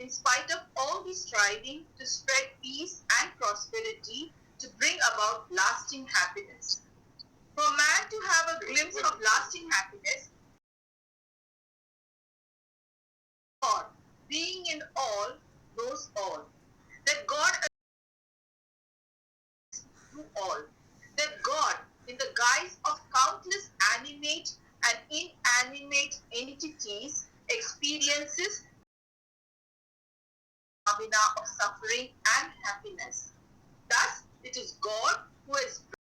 in spite of all the striving to spread peace and prosperity to bring about lasting happiness. For man to have a glimpse of lasting happiness, God, being in all, knows all. That God to all. That God, in the guise of countless animate and inanimate entities, experiences the phenomena of suffering and happiness. Thus, it is God who has brought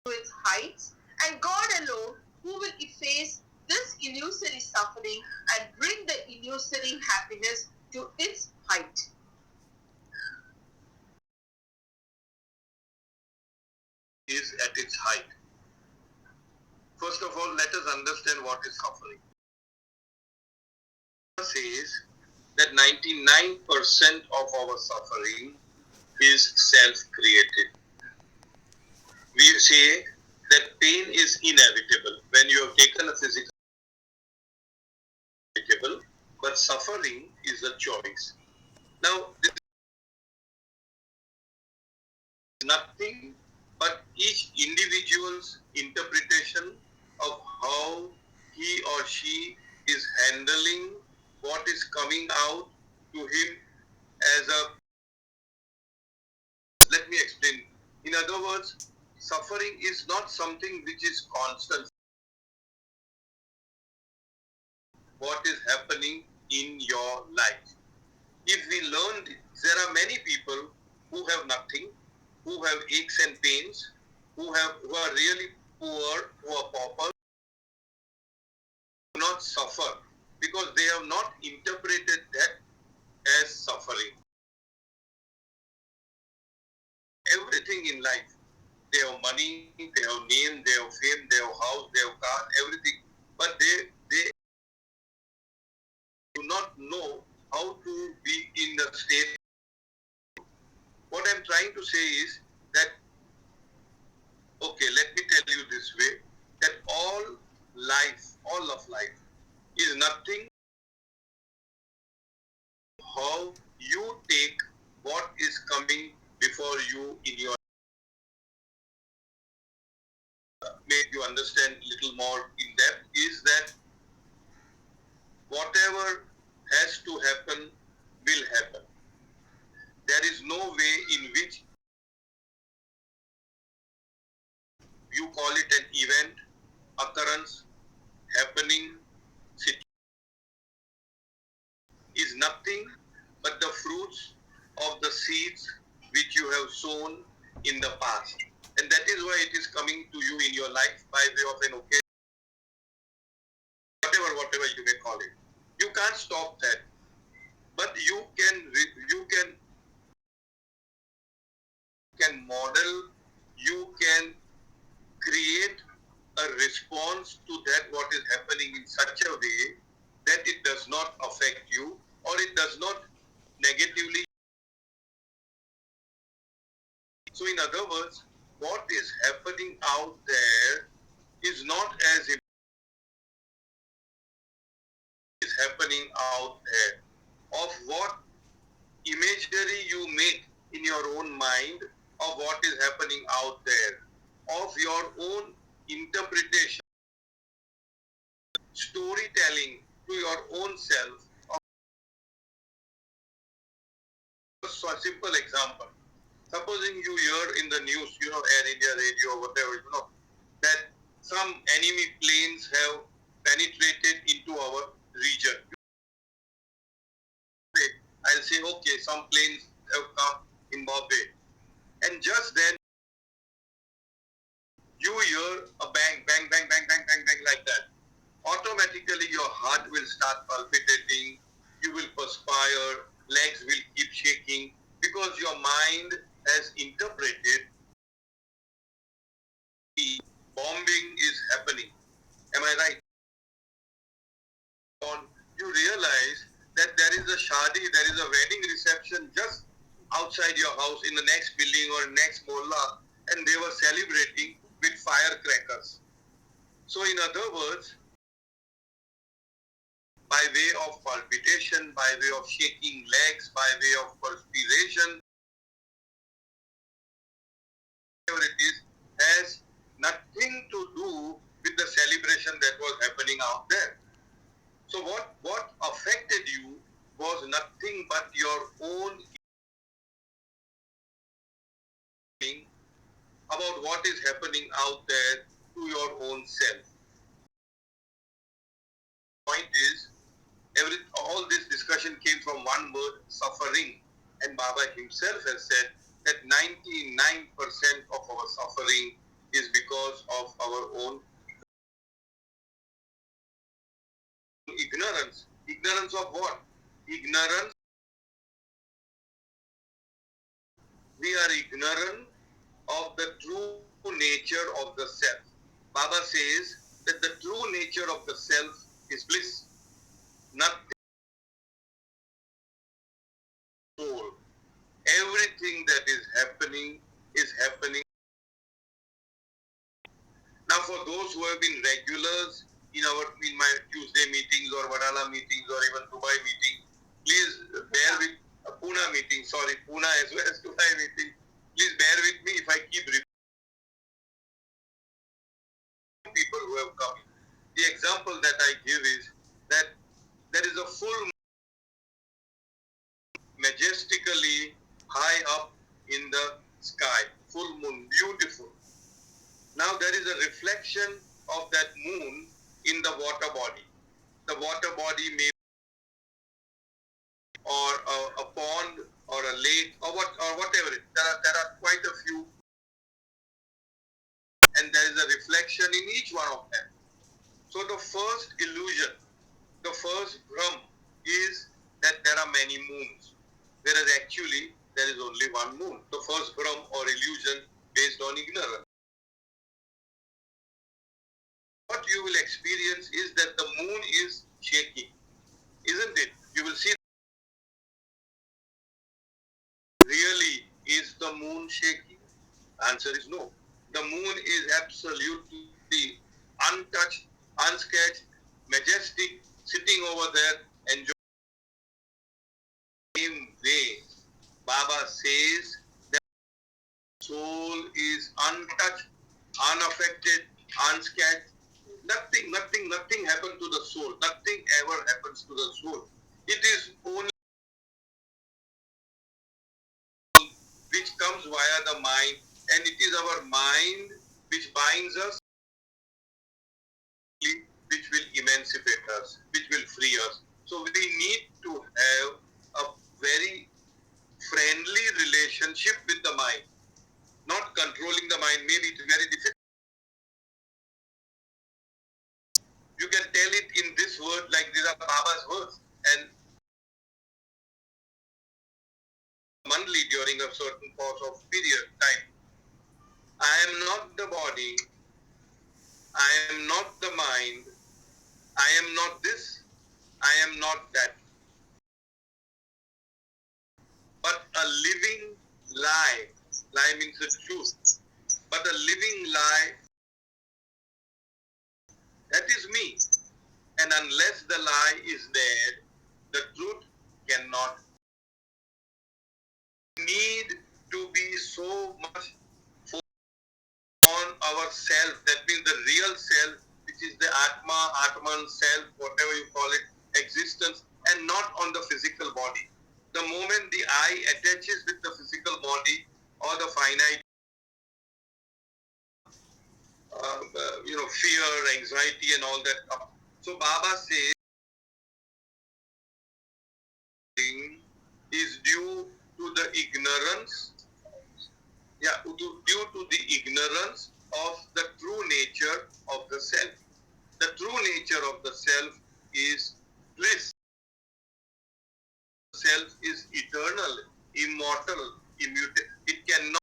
to its heights, and God alone who will efface this illusory suffering and bring the illusory happiness to its height. Is at its height. First of all, let us understand what is suffering. Says that 99% of our suffering is self-created. We say that pain is inevitable when you have taken a physical inevitable, but suffering is a choice. Now, this is nothing but each individual's interpretation of how he or she is handling what is coming out to him as a. Let me explain. In other words, suffering is not something which is constant. What is happening in your life? If we learn, there are many people who have nothing, who have aches and pains, who are really poor, who are paupers, do not suffer because they have not interpreted that as suffering. Everything in life, they have money, they have name, they have fame, they have house, they have car, everything, but they do not know how to be in the state. What I'm trying to say is that, okay, let me tell you this way, that all of life is nothing how you take what is coming before you in your make you understand a little more in depth is that whatever has to happen will happen. There is no way in which you call it an event, occurrence, happening, is nothing but the fruits of the seeds which you have sown in the past. And that is why it is coming to you in your life by way of an occasion, whatever you may call it. You can't stop that. But you can model, you can create a response to that what is happening in such a way that it does not affect you or it does not negatively. So in other words, what is happening out there is not as if is happening out there. Of what imagery you make in your own mind of what is happening out there, of your own interpretation, storytelling to your own self. So a simple example. Supposing you hear in the news, Air India radio, whatever, that some enemy planes have penetrated into our region. I'll say, okay, some planes have come in Bombay. And just then, you hear a bang, bang, bang, bang, bang, bang, bang like that. Automatically, your heart will start palpitating, you will perspire, legs will keep shaking because your mind has interpreted the bombing is happening. Am I right? You realize that there is a shadi, there is a wedding reception just outside your house in the next building or next mohalla, and they were celebrating with firecrackers. So in other words, by way of palpitation, by way of shaking legs, by way of perspiration, whatever it is, has nothing to do with the celebration that was happening out there. So what affected you was nothing but your own thinking about what is happening out there to your own self. Point is, all this discussion came from one word, suffering. And Baba himself has said that 99% of our suffering is because of our own ignorance. Ignorance of what? Ignorance. We are ignorant of the true nature of the self. Baba says that the true nature of the self is bliss. Nothing soul. Everything that is happening. Now, for those who have been regulars in my Tuesday meetings or Vadala meetings or even Dubai meeting, please bear with Pune meeting. Sorry, Pune as well as Dubai meeting. Please bear with me if I keep repeating people who have come. The example that I give is that there is a full moon majestically high up in the sky. Full moon, beautiful. Now there is a reflection of that moon in the water body. The water body may or a pond or a lake or whatever. There are quite a few, and there is a reflection in each one of them. So the first illusion, the first bhram is that there are many moons, whereas actually there is only one moon. The first bhram or illusion based on ignorance. What you will experience is that the moon is shaking, isn't it? You will see. Really, is the moon shaking? Answer is no. The moon is absolutely untouched, unscathed, majestic, sitting over there, enjoying. The same way, Baba says that soul is untouched, unaffected, unscathed. Nothing happened to the soul. Nothing ever happens to the soul. It is only which comes via the mind, and it is our mind which binds us, which will emancipate us, which will free us. So we need to have a very friendly relationship with the mind, not controlling the mind. Maybe it's very difficult. You can tell it in this word, like these are Baba's words, and monthly during a certain course of period time. I am not the body, I am not the mind, I am not this, I am not that, but a living lie. Lie means the truth. But a living lie, that is me. And unless the lie is there, the truth cannot. Need to be so much on ourself. That means the real self, which is the Atma, Atman, self, whatever you call it, existence, and not on the physical body. The moment the I attaches with the physical body or the finite, fear, anxiety, and all that. So Baba says is due to the ignorance, due to the ignorance of the true nature of the self. The true nature of the self is bliss. The self is eternal, immortal, immutable. It cannot,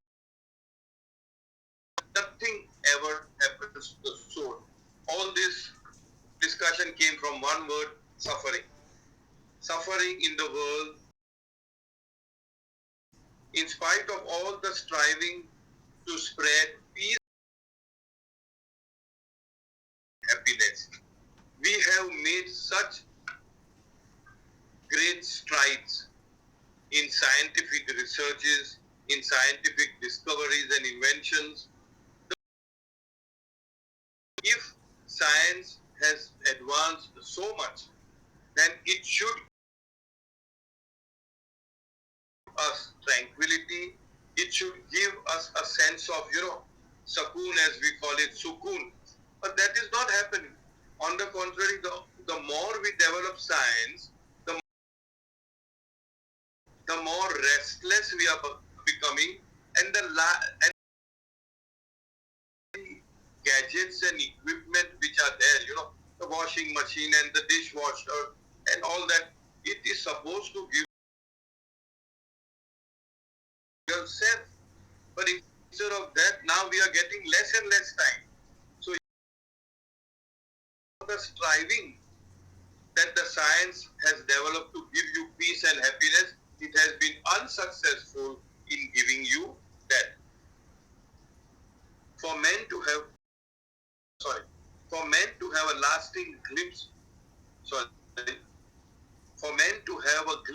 nothing ever happens to the soul. All this discussion came from one word, suffering. Suffering in the world, in spite of all the striving to spread peace, happiness. We have made such great strides in scientific researches, in scientific discoveries and inventions. If science has advanced so much, then it should give us tranquility. It should give us a sense of, sukoon, as we call it, sukoon. But that is not happening. On the contrary, the more we develop science, the more restless we are becoming, and and gadgets and equipment which are there, the washing machine and the dishwasher and all that, it is supposed to give yourself. But instead of that, now we are getting less and less time. So the striving that the science has developed to give you peace and happiness, it has been unsuccessful in giving you that. For men to have, sorry, for men to have a lasting glimpse, sorry, for men to have a glimpse